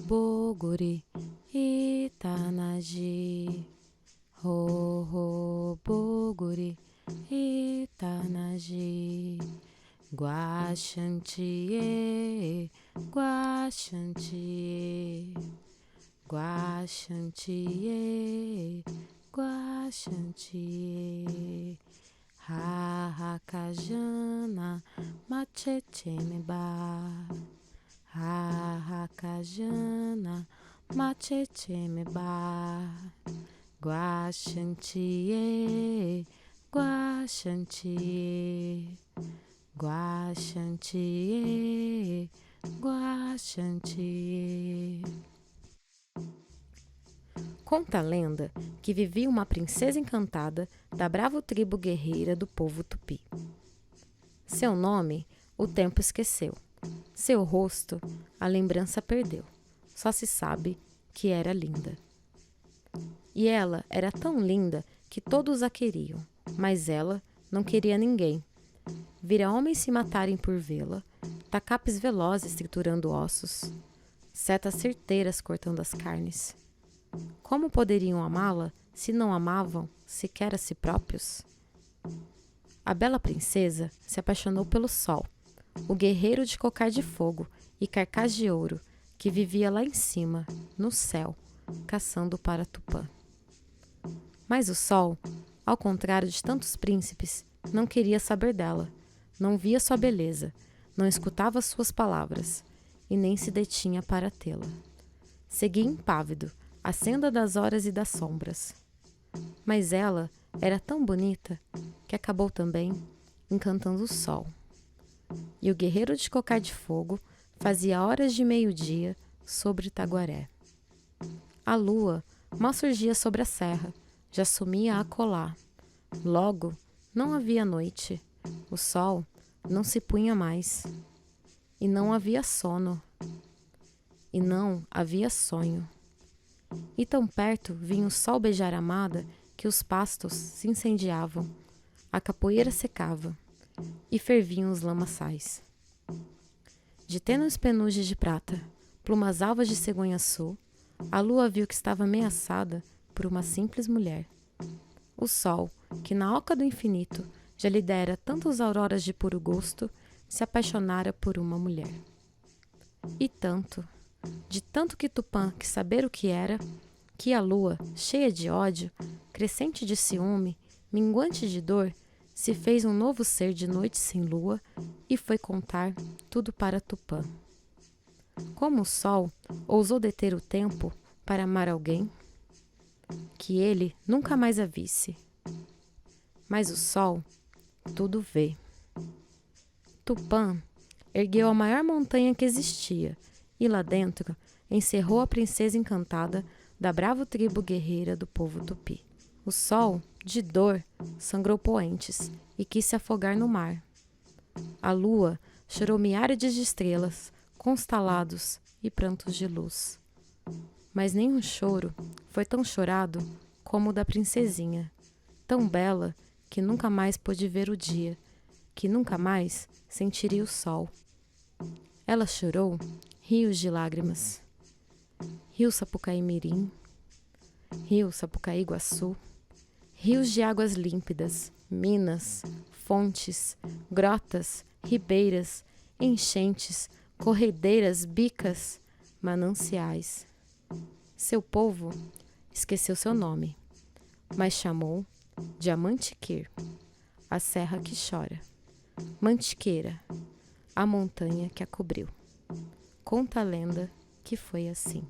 Boguri Itanaji. Boguri Itanaji. Guaxantie, Guaxantie, Guaxantie, Guaxantie. Hakajana Machechemeba. Hakajana Machechemeba. Guaxantie, Guaxantie. Guaxantie, Guaxantie. Conta a lenda que vivia uma princesa encantada da brava tribo guerreira do povo Tupi. Seu nome, o tempo esqueceu. Seu rosto, a lembrança perdeu. Só se sabe que era linda. E ela era tão linda que todos a queriam, mas ela não queria ninguém. Vira homens se matarem por vê-la, tacapes velozes triturando ossos, setas certeiras cortando as carnes. Como poderiam amá-la se não amavam sequer a si próprios? A bela princesa se apaixonou pelo sol, o guerreiro de cocar de fogo e carcaz de ouro que vivia lá em cima, no céu, caçando para Tupã. Mas o sol, ao contrário de tantos príncipes, não queria saber dela. Não via sua beleza, não escutava suas palavras, e nem se detinha para tê-la. Seguia impávido, a senda das horas e das sombras. Mas ela era tão bonita que acabou também encantando o sol. E o guerreiro de cocar de fogo fazia horas de meio-dia sobre Itaguaré. A lua mal surgia sobre a serra, já sumia a colar. Logo, não havia noite. O sol não se punha mais, e não havia sono, e não havia sonho. E tão perto vinha o sol beijar a amada que os pastos se incendiavam, a capoeira secava, e ferviam os lamaçais. De tênues penugens de prata, plumas alvas de cegonha azul, a lua viu que estava ameaçada por uma simples mulher. O sol, que na oca do infinito já lhe dera tantas auroras de puro gosto, se apaixonara por uma mulher. E tanto, de tanto que Tupã quis saber o que era, que a lua, cheia de ódio, crescente de ciúme, minguante de dor, se fez um novo ser de noite sem lua e foi contar tudo para Tupã. Como o sol ousou deter o tempo para amar alguém, que ele nunca mais a visse. Mas o sol tudo vê. Tupã ergueu a maior montanha que existia e lá dentro encerrou a princesa encantada da brava tribo guerreira do povo Tupi. O sol, de dor, sangrou poentes e quis se afogar no mar. A lua chorou miríades de estrelas, constelados e prantos de luz. Mas nenhum choro foi tão chorado como o da princesinha, tão bela que nunca mais pôde ver o dia, que nunca mais sentiria o sol. Ela chorou rios de lágrimas. Rio Sapucaí-Mirim, Rio Sapucaí-Guaçu, rios de águas límpidas, minas, fontes, grotas, ribeiras, enchentes, corredeiras, bicas, mananciais. Seu povo esqueceu seu nome, mas chamou de Amantiqueira, a serra que chora, Mantiqueira, a montanha que a cobriu. Conta a lenda que foi assim.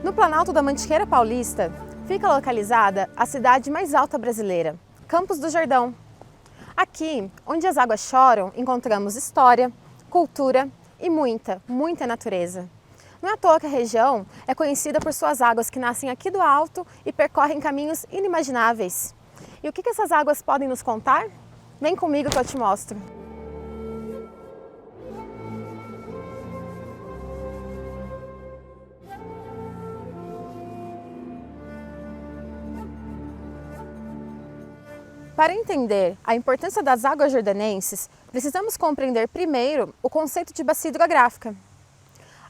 No Planalto da Mantiqueira Paulista, fica localizada a cidade mais alta brasileira, Campos do Jordão. Aqui, onde as águas choram, encontramos história, cultura e muita natureza. Não é à toa que a região é conhecida por suas águas que nascem aqui do alto e percorrem caminhos inimagináveis. E o que essas águas podem nos contar? Vem comigo que eu te mostro. Para entender a importância das águas jordanenses, precisamos compreender primeiro o conceito de bacia hidrográfica.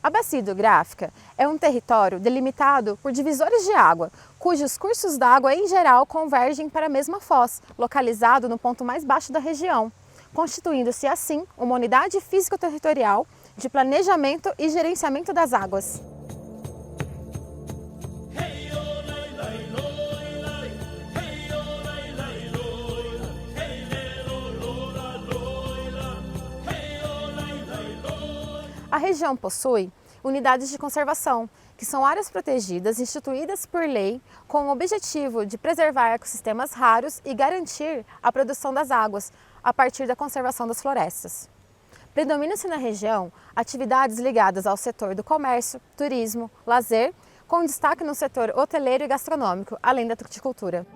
A bacia hidrográfica é um território delimitado por divisores de água, cujos cursos d'água em geral convergem para a mesma foz, localizado no ponto mais baixo da região, constituindo-se assim uma unidade físico-territorial de planejamento e gerenciamento das águas. A região possui unidades de conservação, que são áreas protegidas instituídas por lei com o objetivo de preservar ecossistemas raros e garantir a produção das águas a partir da conservação das florestas. Predominam-se na região atividades ligadas ao setor do comércio, turismo, lazer, com destaque no setor hoteleiro e gastronômico, além da fruticultura.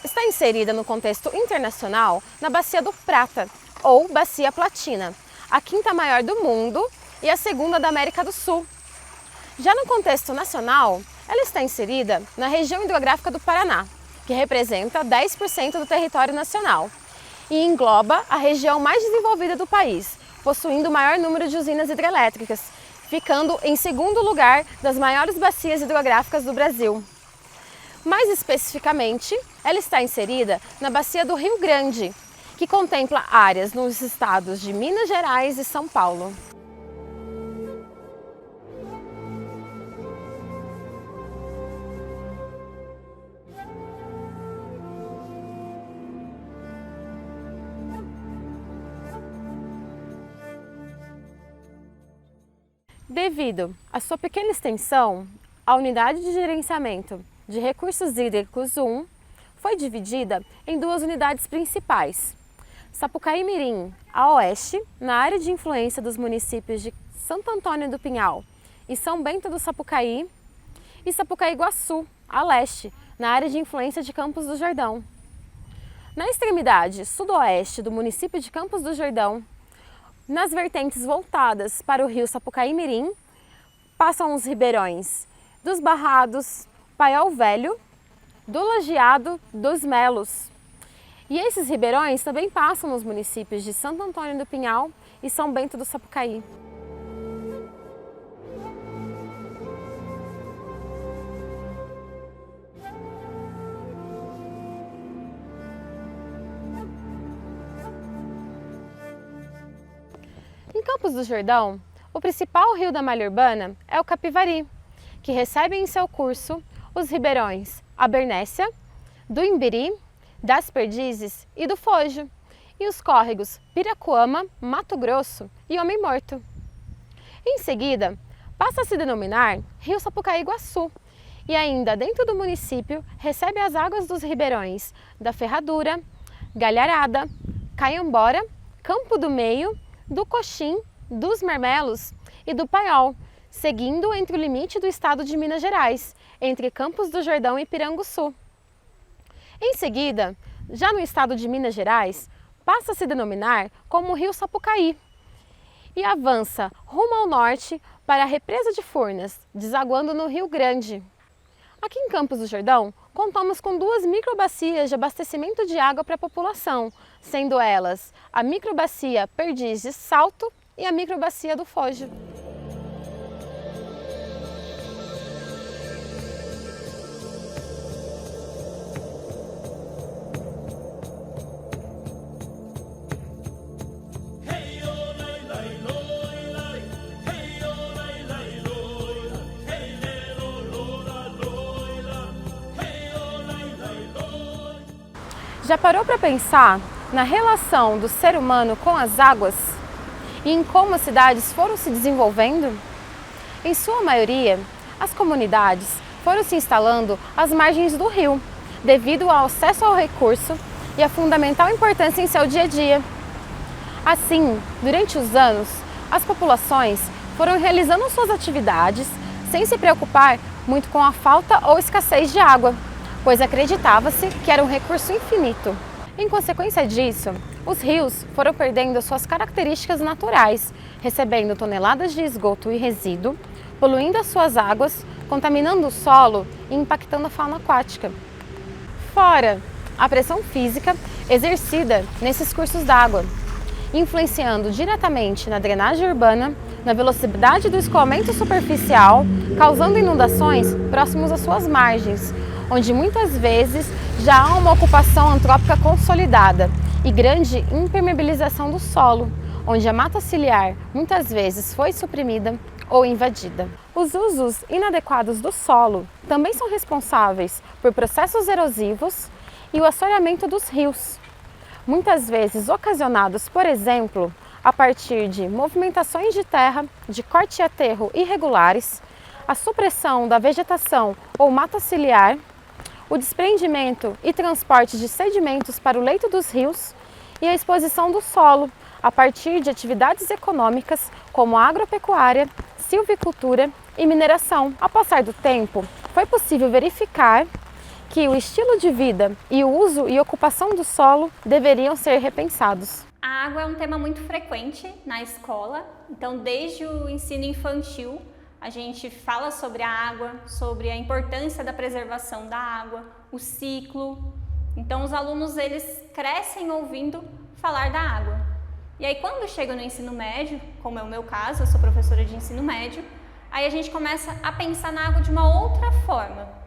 Está inserida no contexto internacional na Bacia do Prata, ou Bacia Platina, a quinta maior do mundo e a segunda da América do Sul. Já no contexto nacional, ela está inserida na região hidrográfica do Paraná, que representa 10% do território nacional, e engloba a região mais desenvolvida do país, possuindo o maior número de usinas hidrelétricas, ficando em segundo lugar das maiores bacias hidrográficas do Brasil. Mais especificamente, ela está inserida na Bacia do Rio Grande, que contempla áreas nos estados de Minas Gerais e São Paulo. Devido à sua pequena extensão, a Unidade de Gerenciamento de Recursos Hídricos 1 foi dividida em duas unidades principais. Sapucaí-Mirim, a oeste, na área de influência dos municípios de Santo Antônio do Pinhal e São Bento do Sapucaí, e Sapucaí-Guaçu, a leste, na área de influência de Campos do Jordão. Na extremidade sudoeste do município de Campos do Jordão, nas vertentes voltadas para o rio Sapucaí-Mirim, passam os ribeirões dos Barrados, Paiol Velho, do Lajeado, dos Melos. E esses ribeirões também passam nos municípios de Santo Antônio do Pinhal e São Bento do Sapucaí. Em Campos do Jordão, o principal rio da malha urbana é o Capivari, que recebe em seu curso os ribeirões Abernécia, do Imbiri, das Perdizes e do Fojo, e os córregos Piracuama, Mato Grosso e Homem Morto. Em seguida, passa a se denominar Rio Sapucaí-Guaçu, e ainda dentro do município recebe as águas dos ribeirões da Ferradura, Galharada, Caiambora, Campo do Meio, do Coxim, dos Marmelos e do Paiol, seguindo entre o limite do estado de Minas Gerais, entre Campos do Jordão e Piranguçu. Em seguida, já no estado de Minas Gerais, passa a se denominar como Rio Sapucaí e avança rumo ao norte para a represa de Furnas, desaguando no Rio Grande. Aqui em Campos do Jordão, contamos com duas microbacias de abastecimento de água para a população, sendo elas a microbacia Perdizes Salto e a microbacia do Fojo. Já parou para pensar na relação do ser humano com as águas e em como as cidades foram se desenvolvendo? Em sua maioria, as comunidades foram se instalando às margens do rio, devido ao acesso ao recurso e a fundamental importância em seu dia a dia. Assim, durante os anos, as populações foram realizando suas atividades sem se preocupar muito com a falta ou escassez de água, pois acreditava-se que era um recurso infinito. Em consequência disso, os rios foram perdendo suas características naturais, recebendo toneladas de esgoto e resíduo, poluindo as suas águas, contaminando o solo e impactando a fauna aquática. Fora a pressão física exercida nesses cursos d'água, influenciando diretamente na drenagem urbana, na velocidade do escoamento superficial, causando inundações próximos às suas margens, onde muitas vezes já há uma ocupação antrópica consolidada e grande impermeabilização do solo, onde a mata ciliar muitas vezes foi suprimida ou invadida. Os usos inadequados do solo também são responsáveis por processos erosivos e o assoreamento dos rios, muitas vezes ocasionados, por exemplo, a partir de movimentações de terra, de corte e aterro irregulares, a supressão da vegetação ou mata ciliar, o desprendimento e transporte de sedimentos para o leito dos rios e a exposição do solo a partir de atividades econômicas como a agropecuária, silvicultura e mineração. Ao passar do tempo, foi possível verificar que o estilo de vida e o uso e ocupação do solo deveriam ser repensados. A água é um tema muito frequente na escola, então desde o ensino infantil a gente fala sobre a água, sobre a importância da preservação da água, o ciclo. Então os alunos eles crescem ouvindo falar da água. E aí quando chega no ensino médio, como é o meu caso, eu sou professora de ensino médio, aí a gente começa a pensar na água de uma outra forma.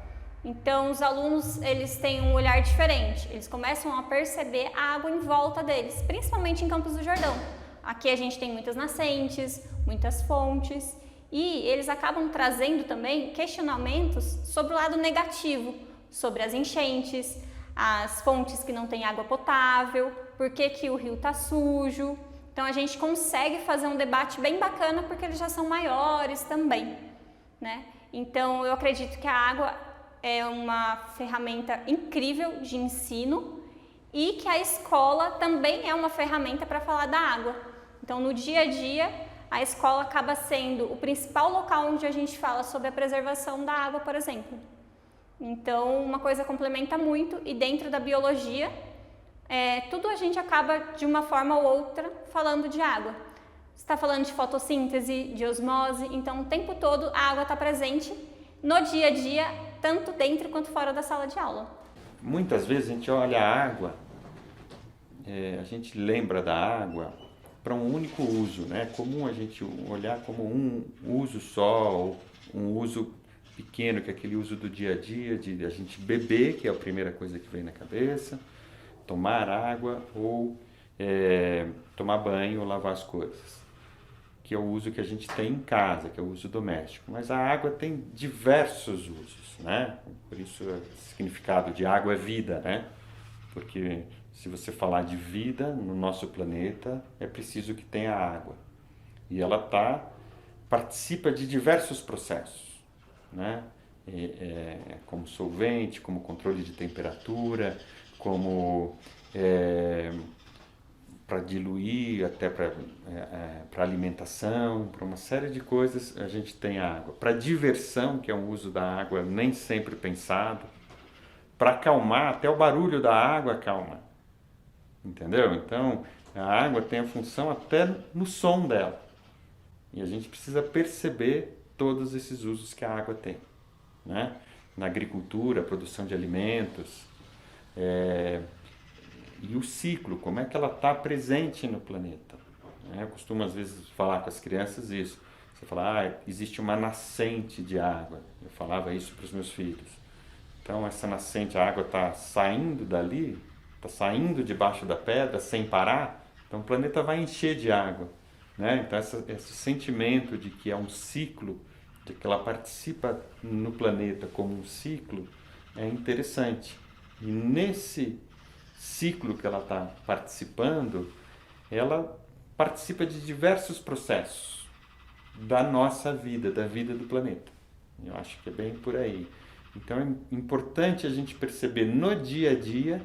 Então os alunos eles têm um olhar diferente, eles começam a perceber a água em volta deles, principalmente em Campos do Jordão. Aqui a gente tem muitas nascentes, muitas fontes e eles acabam trazendo também questionamentos sobre o lado negativo, sobre as enchentes, as fontes que não têm água potável, por que o rio está sujo. Então a gente consegue fazer um debate bem bacana porque eles já são maiores também, né? Então eu acredito que a água é uma ferramenta incrível de ensino e que a escola também é uma ferramenta para falar da água. Então, no dia a dia, a escola acaba sendo o principal local onde a gente fala sobre a preservação da água, por exemplo. Então, uma coisa complementa muito e dentro da biologia, tudo a gente acaba, de uma forma ou outra, falando de água. Você está falando de fotossíntese, de osmose, então o tempo todo a água está presente no dia a dia, tanto dentro quanto fora da sala de aula. Muitas vezes a gente olha a água, a gente lembra da água para um único uso, né? É comum a gente olhar como um uso só, ou um uso pequeno, que é aquele uso do dia a dia, de a gente beber, que é a primeira coisa que vem na cabeça, tomar água ou tomar banho ou lavar as coisas, que é o uso que a gente tem em casa, que é o uso doméstico. Mas a água tem diversos usos, né? Por isso o significado de água é vida, né? Porque se você falar de vida no nosso planeta, é preciso que tenha água. E ela participa de diversos processos, né? Como solvente, como controle de temperatura, como para diluir, até para alimentação, para uma série de coisas a gente tem a água. Para diversão, que é um uso da água nem sempre pensado, para acalmar, até o barulho da água acalma, entendeu? Então a água tem a função até no som dela e a gente precisa perceber todos esses usos que a água tem, né? Na agricultura, produção de alimentos, e o ciclo, como é que ela está presente no planeta. Eu costumo às vezes falar com as crianças isso. Você fala, existe uma nascente de água. Eu falava isso para os meus filhos. Então essa nascente, a água está saindo dali, está saindo debaixo da pedra sem parar, então o planeta vai encher de água, né? Então esse sentimento de que é um ciclo, de que ela participa no planeta como um ciclo, é interessante. E nesse ciclo que ela está participando, ela participa de diversos processos da nossa vida, da vida do planeta. Eu acho que é bem por aí. Então é importante a gente perceber no dia a dia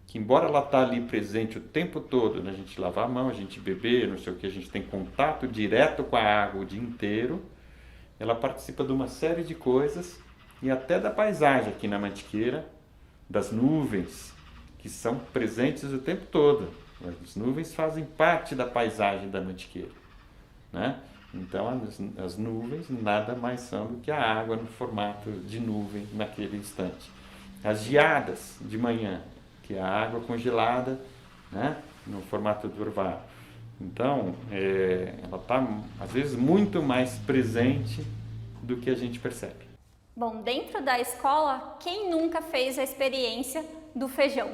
que, embora ela está ali presente o tempo todo, né? A gente lavar a mão, a gente beber, não sei o que, a gente tem contato direto com a água o dia inteiro, ela participa de uma série de coisas e até da paisagem aqui na Mantiqueira, das nuvens, que são presentes o tempo todo. As nuvens fazem parte da paisagem da Mantiqueira, né? Então as nuvens nada mais são do que a água no formato de nuvem naquele instante. as geadas de manhã, que é a água congelada, né, no formato de orvalho. Então, ela está, às vezes, muito mais presente do que a gente percebe. Bom, dentro da escola, quem nunca fez a experiência do feijão?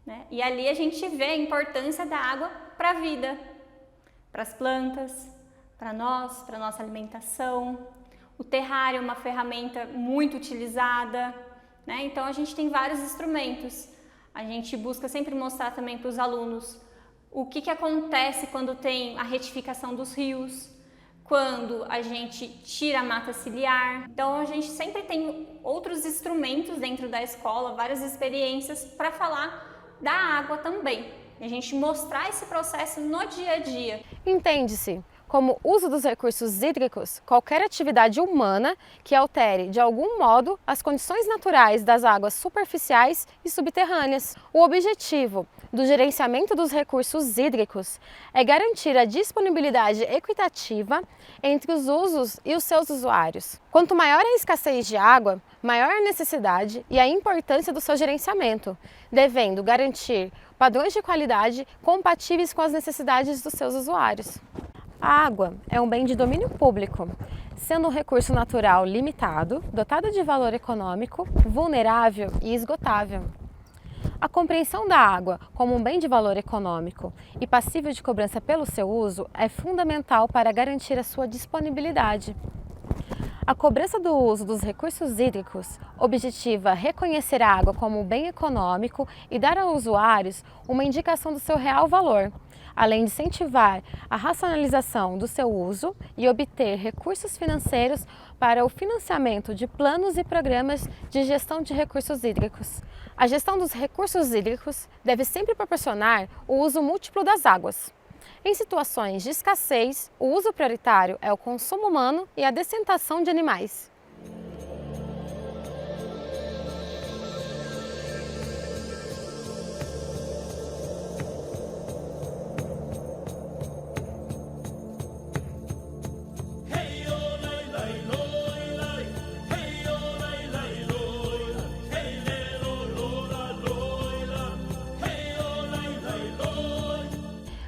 Né? E ali a gente vê a importância da água para a vida, para as plantas, para nós, para a nossa alimentação. O terrário é uma ferramenta muito utilizada, né? Então a gente tem vários instrumentos. A gente busca sempre mostrar também para os alunos o que acontece quando tem a retificação dos rios, quando a gente tira a mata ciliar. Então a gente sempre tem outros instrumentos dentro da escola, várias experiências para falar da água também. E a gente mostrar esse processo no dia a dia. Entende-se como uso dos recursos hídricos qualquer atividade humana que altere de algum modo as condições naturais das águas superficiais e subterrâneas. O objetivo do gerenciamento dos recursos hídricos é garantir a disponibilidade equitativa entre os usos e os seus usuários. Quanto maior a escassez de água, maior a necessidade e a importância do seu gerenciamento, devendo garantir padrões de qualidade compatíveis com as necessidades dos seus usuários. A água é um bem de domínio público, sendo um recurso natural limitado, dotado de valor econômico, vulnerável e esgotável. A compreensão da água como um bem de valor econômico e passível de cobrança pelo seu uso é fundamental para garantir a sua disponibilidade. A cobrança do uso dos recursos hídricos objetiva reconhecer a água como um bem econômico e dar aos usuários uma indicação do seu real valor, além de incentivar a racionalização do seu uso e obter recursos financeiros para o financiamento de planos e programas de gestão de recursos hídricos. A gestão dos recursos hídricos deve sempre proporcionar o uso múltiplo das águas. Em situações de escassez, o uso prioritário é o consumo humano e a descentação de animais.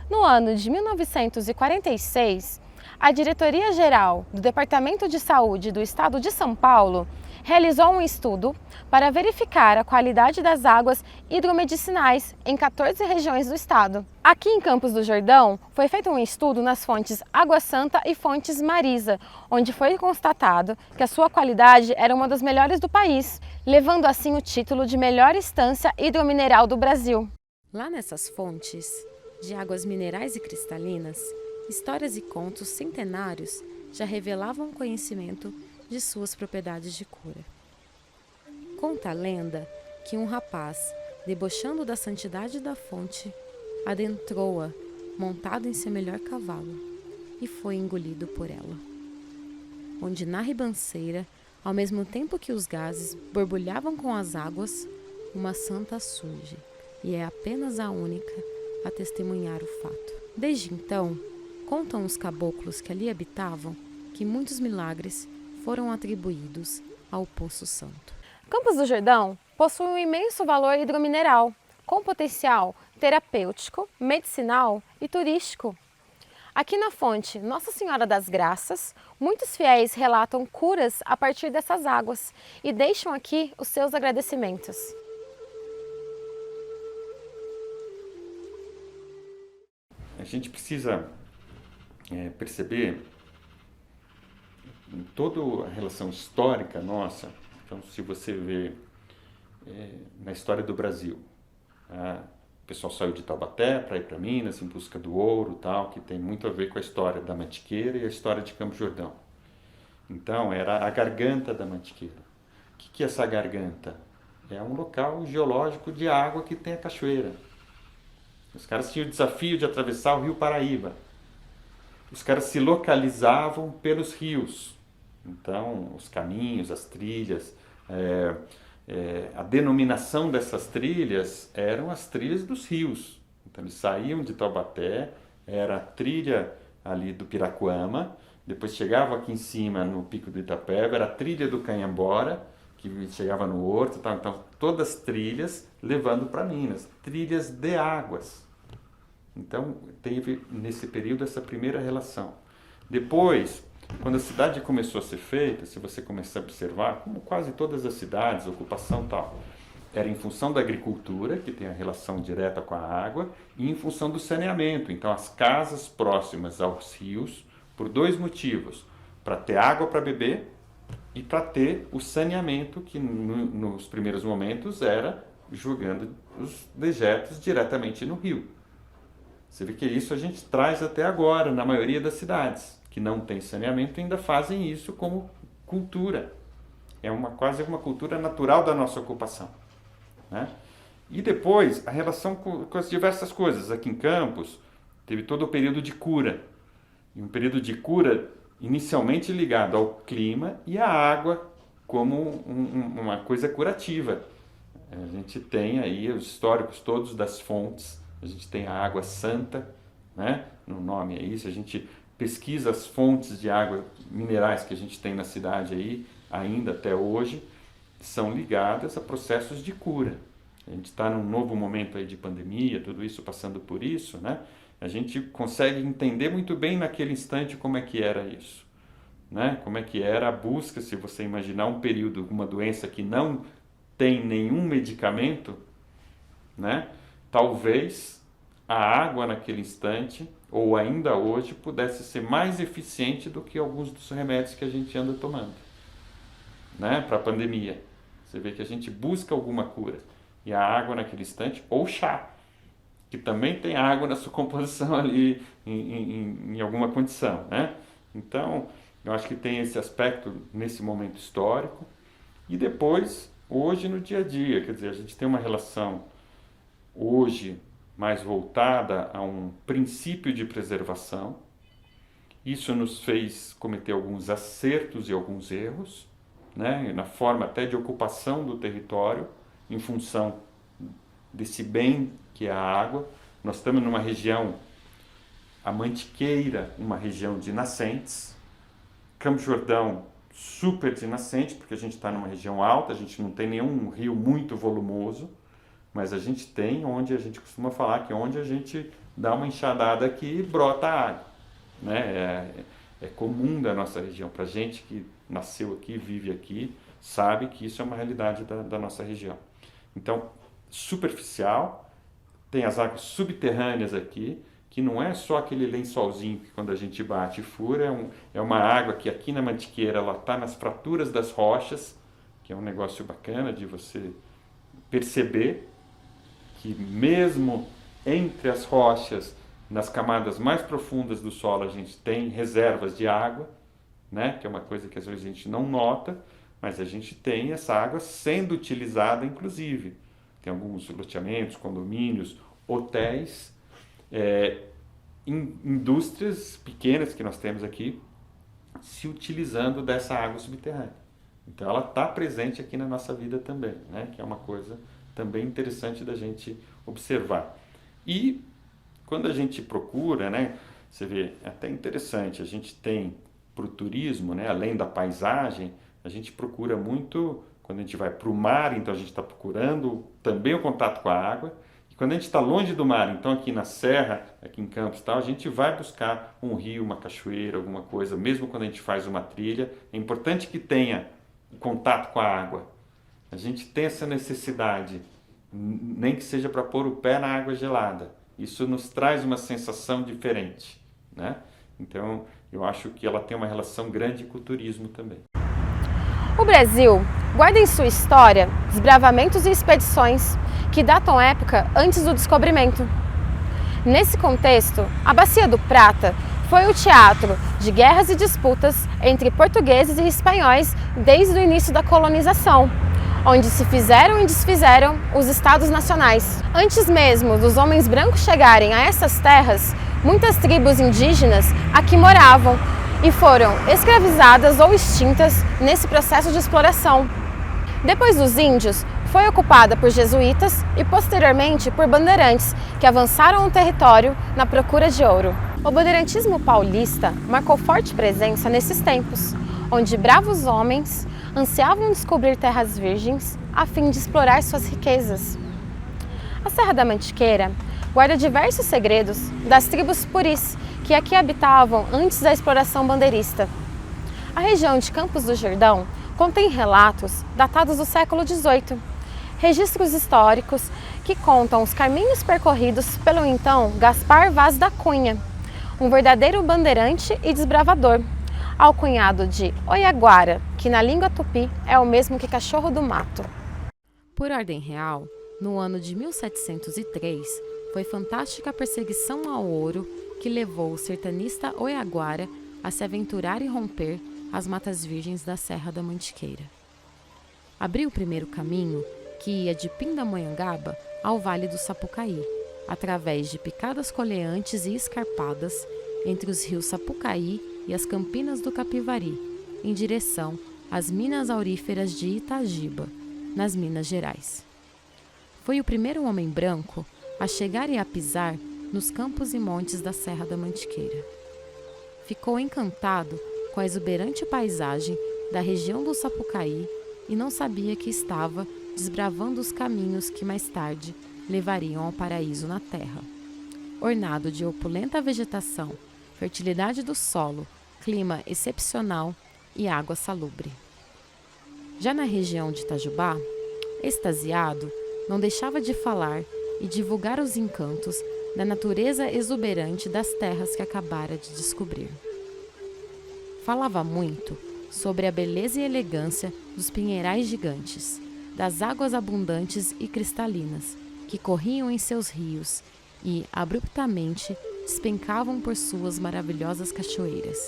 No ano de 1946, a Diretoria-Geral do Departamento de Saúde do Estado de São Paulo realizou um estudo para verificar a qualidade das águas hidromedicinais em 14 regiões do estado. Aqui em Campos do Jordão, foi feito um estudo nas fontes Água Santa e fontes Marisa, onde foi constatado que a sua qualidade era uma das melhores do país, levando assim o título de melhor instância hidromineral do Brasil. Lá nessas fontes, de águas minerais e cristalinas, histórias e contos centenários já revelavam conhecimento de suas propriedades de cura. Conta a lenda que um rapaz, debochando da santidade da fonte, adentrou-a montado em seu melhor cavalo e foi engolido por ela. Onde na ribanceira, ao mesmo tempo que os gases borbulhavam com as águas, uma santa surge e é apenas a única a testemunhar o fato. Desde então, contam os caboclos que ali habitavam que muitos milagres foram atribuídos ao Poço Santo. Campos do Jordão possui um imenso valor hidromineral, com potencial terapêutico, medicinal e turístico. Aqui na fonte Nossa Senhora das Graças, muitos fiéis relatam curas a partir dessas águas e deixam aqui os seus agradecimentos. A gente precisa perceber em toda a relação histórica nossa. Então, se você vê na história do Brasil, o pessoal saiu de Taubaté para ir para Minas em busca do ouro, tal, que tem muito a ver com a história da Mantiqueira e a história de Campos do Jordão. Então, era a garganta da Mantiqueira. O que é essa garganta? É um local geológico de água que tem a cachoeira. Os caras tinham o desafio de atravessar o rio Paraíba. Os caras se localizavam pelos rios. Então, os caminhos, as trilhas, a denominação dessas trilhas eram as trilhas dos rios. Então, eles saíam de Taubaté, era a trilha ali do Piracuama, depois chegavam aqui em cima no Pico do Itapeva, era a trilha do Canhambora, que chegava no horto, então todas trilhas levando para Minas, trilhas de águas. Então teve nesse período essa primeira relação. Depois, quando a cidade começou a ser feita, se você começar a observar, como quase todas as cidades, ocupação tal, era em função da agricultura, que tem a relação direta com a água, e em função do saneamento. Então as casas próximas aos rios, por 2 motivos, para ter água para beber e para ter o saneamento, que nos primeiros momentos era jogando os dejetos diretamente no rio. Você vê que isso a gente traz até agora, na maioria das cidades, que não tem saneamento, ainda fazem isso como cultura. É quase uma cultura natural da nossa ocupação, né? E depois, a relação com as diversas coisas. Aqui em Campos, teve todo o período de cura. E um período de cura inicialmente ligado ao clima e à água como uma coisa curativa. A gente tem aí os históricos todos das fontes. A gente tem a água santa, né? No nome é isso. A gente pesquisa as fontes de água minerais que a gente tem na cidade aí, ainda até hoje, são ligadas a processos de cura. A gente está num novo momento aí de pandemia, tudo isso passando por isso, né? A gente consegue entender muito bem naquele instante como é que era isso, né? Como é que era a busca, se você imaginar um período, uma doença que não tem nenhum medicamento, né? Talvez a água naquele instante, ou ainda hoje, pudesse ser mais eficiente do que alguns dos remédios que a gente anda tomando, né? Para a pandemia. Você vê que a gente busca alguma cura. E a água naquele instante, ou chá, que também tem água na sua composição ali em alguma condição, né? Então, eu acho que tem esse aspecto nesse momento histórico. E depois, hoje no dia a dia, quer dizer, a gente tem uma relação hoje mais voltada a um princípio de preservação. Isso nos fez cometer alguns acertos e alguns erros, né? Na forma até de ocupação do território, em função desse bem que é a água. Nós estamos numa região, a Mantiqueira, uma região de nascentes, Campos do Jordão, super de nascente, porque a gente está numa região alta, a gente não tem nenhum rio muito volumoso, mas a gente tem onde a gente costuma falar que onde a gente dá uma enxadada aqui brota água, né? É comum da nossa região, para gente que nasceu aqui, vive aqui, sabe que isso é uma realidade da nossa região. Então, superficial, tem as águas subterrâneas aqui, que não é só aquele lençolzinho que quando a gente bate e fura, é uma água que aqui na Mantiqueira ela está nas fraturas das rochas, que é um negócio bacana de você perceber que mesmo entre as rochas, nas camadas mais profundas do solo, a gente tem reservas de água, né? Que é uma coisa que às vezes a gente não nota, mas a gente tem essa água sendo utilizada, inclusive. Tem alguns loteamentos, condomínios, hotéis, indústrias pequenas que nós temos aqui, se utilizando dessa água subterrânea. Então ela está presente aqui na nossa vida também, né? Que é uma coisa também interessante da gente observar. E quando a gente procura, né? Você vê, é até interessante, a gente tem para o turismo, né? Além da paisagem, a gente procura muito, quando a gente vai para o mar, então a gente está procurando também o contato com a água. E quando a gente está longe do mar, então aqui na serra, aqui em Campos, tal, a gente vai buscar um rio, uma cachoeira, alguma coisa. Mesmo quando a gente faz uma trilha, é importante que tenha contato com a água. A gente tem essa necessidade, nem que seja para pôr o pé na água gelada. Isso nos traz uma sensação diferente, né? Então, eu acho que ela tem uma relação grande com o turismo também. O Brasil guarda em sua história desbravamentos e expedições que datam época antes do descobrimento. Nesse contexto, a Bacia do Prata foi o teatro de guerras e disputas entre portugueses e espanhóis desde o início da colonização, onde se fizeram e desfizeram os estados nacionais. Antes mesmo dos homens brancos chegarem a essas terras, muitas tribos indígenas aqui moravam e foram escravizadas ou extintas nesse processo de exploração. Depois dos índios, foi ocupada por jesuítas e posteriormente por bandeirantes que avançaram o território na procura de ouro. O bandeirantismo paulista marcou forte presença nesses tempos, onde bravos homens ansiavam descobrir terras virgens a fim de explorar suas riquezas. A Serra da Mantiqueira guarda diversos segredos das tribos puris que aqui habitavam antes da exploração bandeirista. A região de Campos do Jordão contém relatos datados do século XVIII, registros históricos que contam os caminhos percorridos pelo então Gaspar Vaz da Cunha, um verdadeiro bandeirante e desbravador, alcunhado de Oiaguara, que na língua tupi é o mesmo que cachorro do mato. Por ordem real, no ano de 1703, foi fantástica a perseguição ao ouro que levou o sertanista Oiaguara a se aventurar e romper as matas virgens da Serra da Mantiqueira. Abriu o primeiro caminho, que ia de Pindamonhangaba ao Vale do Sapucaí, através de picadas coleantes e escarpadas entre os rios Sapucaí e as Campinas do Capivari, em direção às minas auríferas de Itagiba, nas Minas Gerais. Foi o primeiro homem branco a chegar e a pisar nos campos e montes da Serra da Mantiqueira. Ficou encantado com a exuberante paisagem da região do Sapucaí e não sabia que estava desbravando os caminhos que mais tarde levariam ao paraíso na terra. Ornado de opulenta vegetação, fertilidade do solo, clima excepcional e água salubre. Já na região de Itajubá, extasiado, não deixava de falar e divulgar os encantos da natureza exuberante das terras que acabara de descobrir. Falava muito sobre a beleza e elegância dos pinheirais gigantes, das águas abundantes e cristalinas que corriam em seus rios e, abruptamente, despencavam por suas maravilhosas cachoeiras.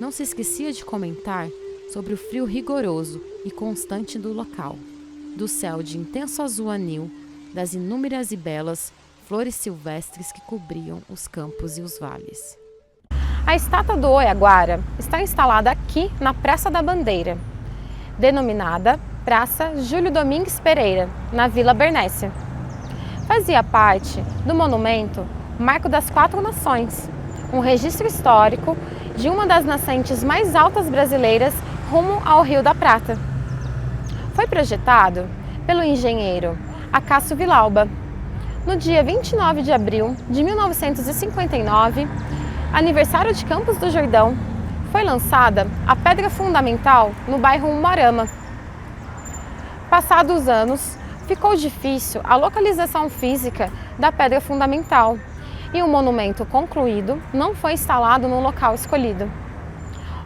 Não se esquecia de comentar sobre o frio rigoroso e constante do local, do céu de intenso azul anil, das inúmeras e belas flores silvestres que cobriam os campos e os vales. A estátua do Oiaguara está instalada aqui na Praça da Bandeira, denominada Praça Júlio Domingues Pereira, na Vila Bernécia. Fazia parte do monumento Marco das Quatro Nações, um registro histórico de uma das nascentes mais altas brasileiras rumo ao Rio da Prata. Foi projetado pelo engenheiro Acácio Vilauba. No dia 29 de abril de 1959, aniversário de Campos do Jordão, foi lançada a pedra fundamental no bairro Umuarama. Passados os anos, ficou difícil a localização física da pedra fundamental e o monumento concluído não foi instalado no local escolhido.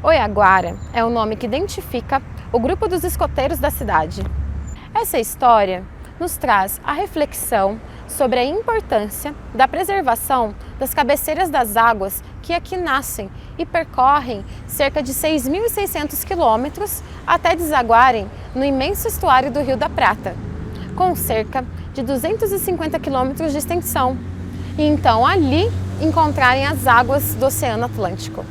Oiaguara é o nome que identifica o grupo dos escoteiros da cidade. Essa história nos traz a reflexão sobre a importância da preservação das cabeceiras das águas que aqui nascem e percorrem cerca de 6.600 quilômetros até desaguarem no imenso estuário do Rio da Prata, com cerca de 250 quilômetros de extensão, e então ali encontrarem as águas do Oceano Atlântico.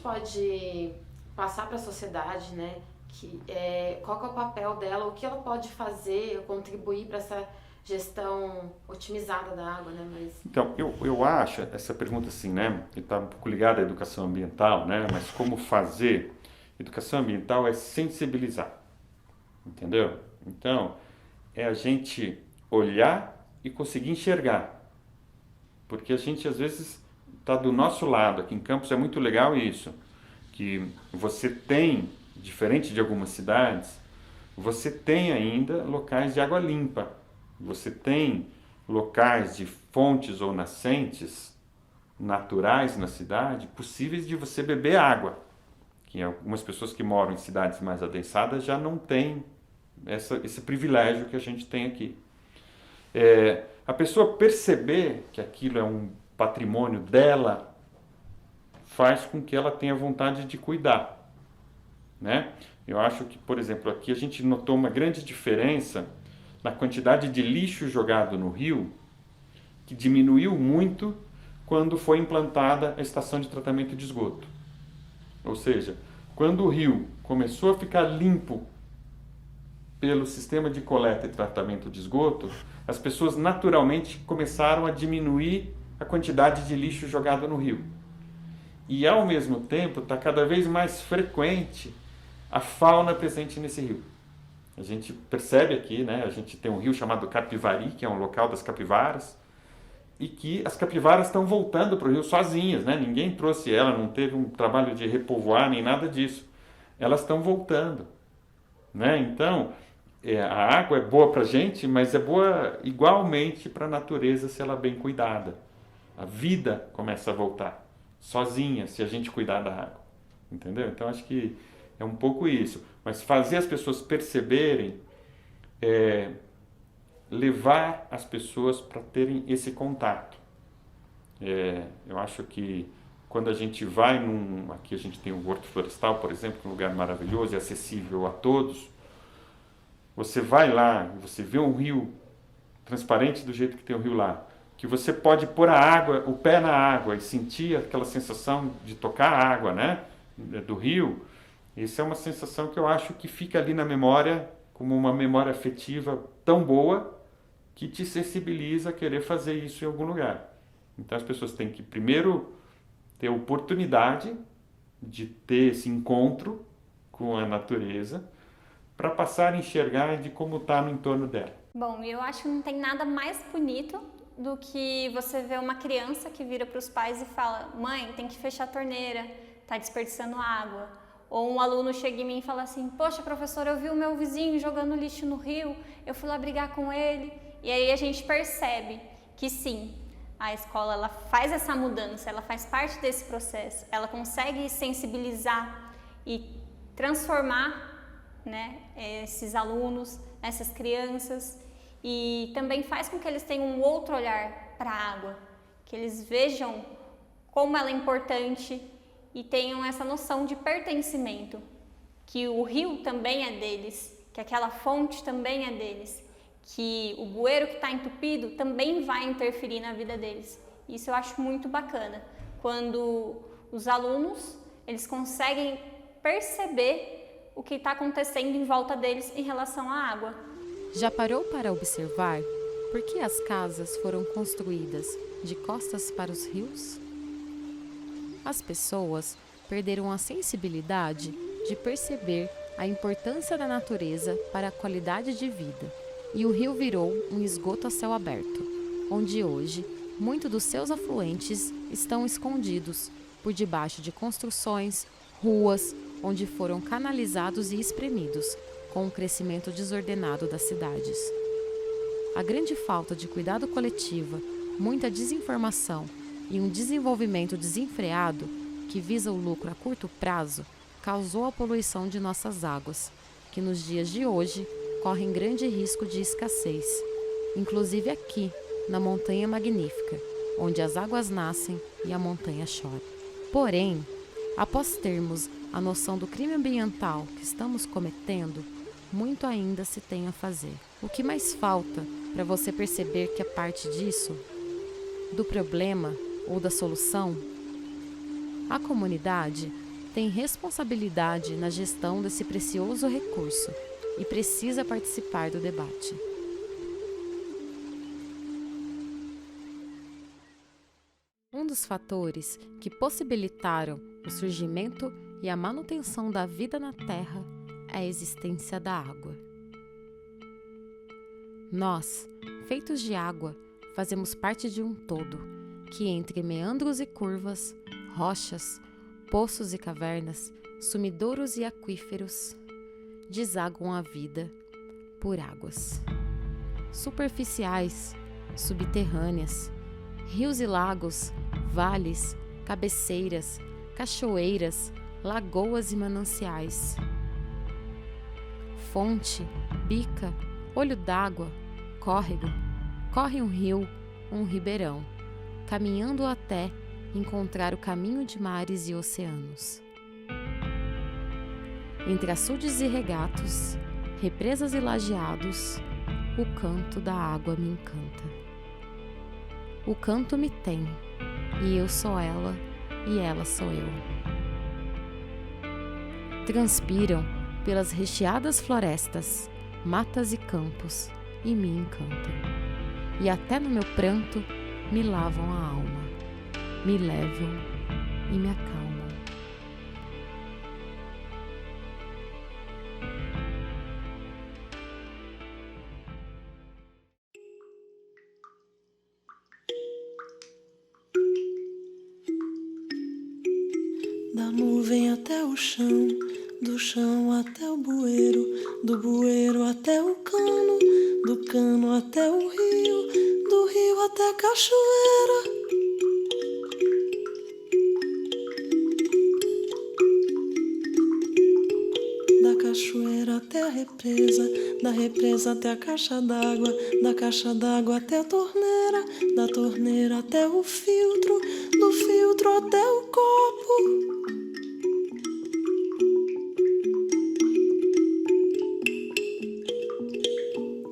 Pode passar para a sociedade, né, qual que é o papel dela, o que ela pode fazer, contribuir para essa gestão otimizada da água, né? Então, eu acho essa pergunta assim, né, que está um pouco ligada à educação ambiental, né, mas como fazer? Educação ambiental é sensibilizar, entendeu? Então, é a gente olhar e conseguir enxergar, porque a gente às vezes está do nosso lado. Aqui em Campos é muito legal isso, que você tem, diferente de algumas cidades, você tem ainda locais de água limpa, você tem locais de fontes ou nascentes naturais na cidade, possíveis de você beber água, que algumas pessoas que moram em cidades mais adensadas já não têm esse privilégio que a gente tem aqui. A pessoa perceber que aquilo é um patrimônio dela faz com que ela tenha vontade de cuidar, né? Eu acho que, por exemplo, aqui a gente notou uma grande diferença na quantidade de lixo jogado no rio, que diminuiu muito quando foi implantada a estação de tratamento de esgoto. Ou seja, quando o rio começou a ficar limpo pelo sistema de coleta e tratamento de esgoto, as pessoas naturalmente começaram a diminuir a quantidade de lixo jogado no rio. E ao mesmo tempo está cada vez mais frequente a fauna presente nesse rio. A gente percebe aqui, né, a gente tem um rio chamado Capivari, que é um local das capivaras, e que as capivaras estão voltando para o rio sozinhas, né? Ninguém trouxe ela, não teve um trabalho de repovoar nem nada disso. Elas estão voltando, né? Então, a água é boa para a gente, mas é boa igualmente para a natureza se ela é bem cuidada. A vida começa a voltar sozinha se a gente cuidar da água, entendeu? Então, acho que é um pouco isso. Mas fazer as pessoas perceberem, levar as pessoas para terem esse contato. Eu acho que quando a gente vai aqui a gente tem o Horto Florestal, por exemplo, que é um lugar maravilhoso e acessível a todos. Você vai lá, você vê um rio transparente do jeito que tem o rio lá, que você pode pôr o pé na água e sentir aquela sensação de tocar a água, né, do rio. Isso é uma sensação que eu acho que fica ali na memória como uma memória afetiva tão boa que te sensibiliza a querer fazer isso em algum lugar. Então as pessoas têm que primeiro ter a oportunidade de ter esse encontro com a natureza para passar a enxergar de como está no entorno dela. Bom, eu acho que não tem nada mais bonito do que você ver uma criança que vira para os pais e fala: mãe, tem que fechar a torneira, está desperdiçando água. Ou um aluno chega em mim e fala assim: poxa, professor, eu vi o meu vizinho jogando lixo no rio, eu fui lá brigar com ele. E aí a gente percebe que sim, a escola ela faz essa mudança, ela faz parte desse processo, ela consegue sensibilizar e transformar, né, esses alunos, essas crianças, e também faz com que eles tenham um outro olhar para a água, que eles vejam como ela é importante e tenham essa noção de pertencimento, que o rio também é deles, que aquela fonte também é deles, que o bueiro que está entupido também vai interferir na vida deles. Isso eu acho muito bacana, quando os alunos eles conseguem perceber o que está acontecendo em volta deles em relação à água. Já parou para observar por que as casas foram construídas de costas para os rios? As pessoas perderam a sensibilidade de perceber a importância da natureza para a qualidade de vida, e o rio virou um esgoto a céu aberto, onde hoje muitos dos seus afluentes estão escondidos por debaixo de construções, ruas, onde foram canalizados e espremidos com o crescimento desordenado das cidades. A grande falta de cuidado coletivo, muita desinformação e um desenvolvimento desenfreado que visa o lucro a curto prazo causou a poluição de nossas águas, que nos dias de hoje correm grande risco de escassez, inclusive aqui, na Montanha Magnífica, onde as águas nascem e a montanha chora. Porém, após termos a noção do crime ambiental que estamos cometendo, muito ainda se tem a fazer. O que mais falta para você perceber que é parte disso, do problema ou da solução? A comunidade tem responsabilidade na gestão desse precioso recurso e precisa participar do debate. Um dos fatores que possibilitaram o surgimento e a manutenção da vida na Terra é a existência da água. Nós, feitos de água, fazemos parte de um todo, que entre meandros e curvas, rochas, poços e cavernas, sumidouros e aquíferos, desaguam a vida por águas superficiais, subterrâneas, rios e lagos, vales, cabeceiras, cachoeiras, lagoas e mananciais. Fonte, bica, olho d'água, córrego, corre um rio, um ribeirão, caminhando até encontrar o caminho de mares e oceanos. Entre açudes e regatos, represas e lajeados, o canto da água me encanta. O canto me tem, e eu sou ela, e ela sou eu. Transpiram pelas recheadas florestas, matas e campos, e me encantam. E até no meu pranto me lavam a alma, me levam e me acalmam. Da nuvem até o chão, do chão até o bueiro, do bueiro até o cano, do cano até o rio, do rio até a cachoeira. Da cachoeira até a represa, da represa até a caixa d'água, da caixa d'água até a torneira, da torneira até o filtro, do filtro até o copo.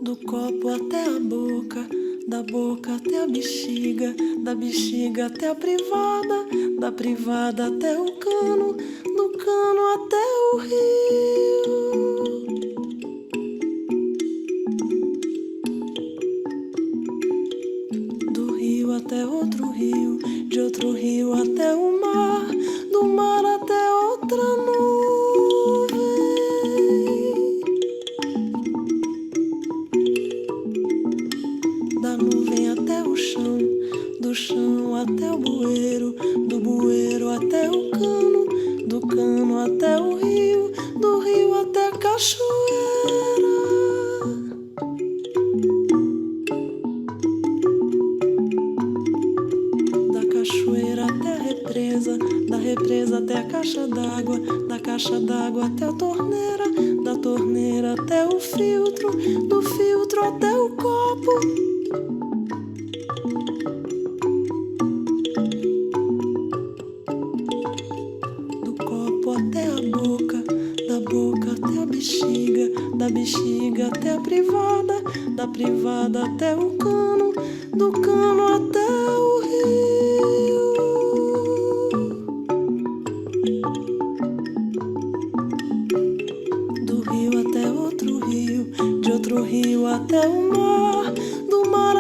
Do copo até a boca, da boca até a bexiga, da bexiga até a privada, da privada até o cano, do cano até o rio. Do rio até outro rio, de outro rio até o mar, do mar até outra nuvem. Da nuvem até o chão, do chão até o bueiro, do bueiro até o cano, do cano até o rio, do rio até a cachoeira. Da cachoeira até a represa, da represa até a caixa d'água, da caixa d'água até a torneira, da torneira até o filtro, do filtro até o copo. Até a boca, da boca até a bexiga, da bexiga até a privada, da privada até o cano, do cano até o rio. Do rio até outro rio, de outro rio até o mar, do mar